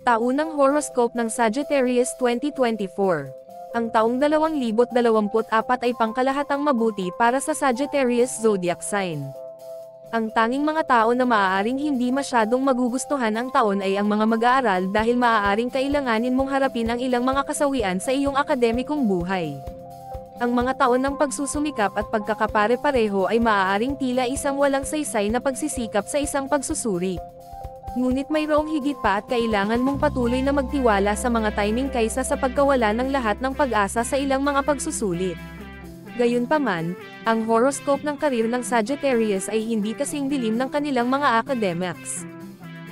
Taunang horoscope ng Sagittarius 2024. Ang taong 2024 ay pangkalahatang mabuti para sa Sagittarius zodiac sign. Ang tanging mga tao na maaaring hindi masyadong magugustuhan ang taon ay ang mga mag-aaral dahil maaaring kailanganin mong harapin ang ilang mga kasawian sa iyong akademikong buhay. Ang mga taon ng pagsusumikap at pagkakapare-pareho ay maaaring tila isang walang saysay na pagsisikap sa isang pagsusuri. Ngunit mayroong higit pa at kailangan mong patuloy na magtiwala sa mga timing kaysa sa pagkawala ng lahat ng pag-asa sa ilang mga pagsusulit. Gayunpaman, ang horoscope ng karir ng Sagittarius ay hindi kasing dilim ng kanilang mga academics.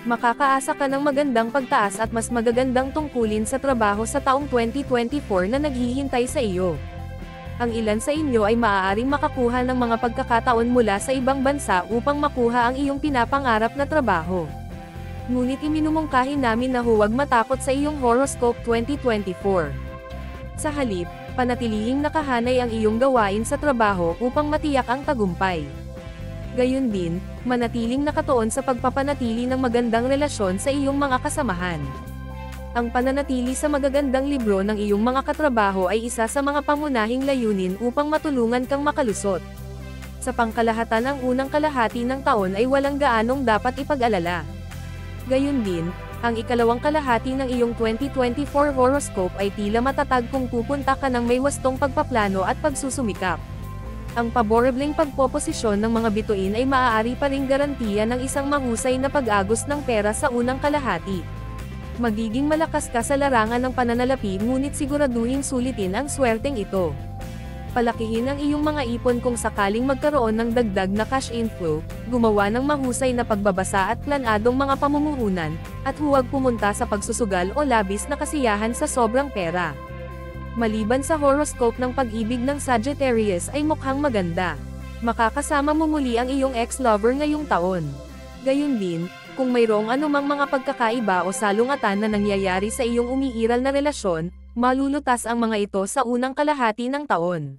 Makakaasa ka ng magandang pagtaas at mas magagandang tungkulin sa trabaho sa taong 2024 na naghihintay sa iyo. Ang ilan sa inyo ay maaaring makakuha ng mga pagkakataon mula sa ibang bansa upang makuha ang iyong pinapangarap na trabaho. Ngunit iminumungkahi namin na huwag matakot sa iyong horoscope 2024. Sa halip, panatilihing nakahanay ang iyong gawain sa trabaho upang matiyak ang tagumpay. Gayon din, manatiling nakatuon sa pagpapanatili ng magandang relasyon sa iyong mga kasamahan. Ang pananatili sa magagandang libro ng iyong mga katrabaho ay isa sa mga pangunahing layunin upang matulungan kang makalusot. Sa pangkalahatan ng unang kalahati ng taon ay walang gaanong dapat ipag-alala. Gayon din, ang ikalawang kalahati ng iyong 2024 horoscope ay tila matatag kung pupunta ka ng may wastong pagpaplano at pagsusumikap. Ang paborableng pagpoposisyon ng mga bituin ay maaari pa ring garantiya ng isang mahusay na pag-agos ng pera sa unang kalahati. Magiging malakas ka sa larangan ng pananalapi ngunit siguraduhin sulitin ang swerteng ito. Palakihin ang iyong mga ipon kung sakaling magkaroon ng dagdag na cash inflow, gumawa ng mahusay na pagbabasa at planadong mga pamumuhunan, at huwag pumunta sa pagsusugal o labis na kasiyahan sa sobrang pera. Maliban sa horoscope ng pag-ibig ng Sagittarius ay mukhang maganda. Makakasama mo muli ang iyong ex-lover ngayong taon. Gayon din, kung mayroong anumang mga pagkakaiba o salungatan na nangyayari sa iyong umiiral na relasyon, malulutas ang mga ito sa unang kalahati ng taon.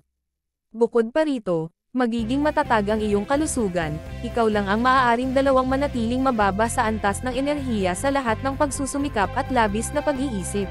Bukod pa rito, magiging matatag ang iyong kalusugan, ikaw lang ang maaaring dalawang manatiling mababa sa antas ng enerhiya sa lahat ng pagsusumikap at labis na pag-iisip.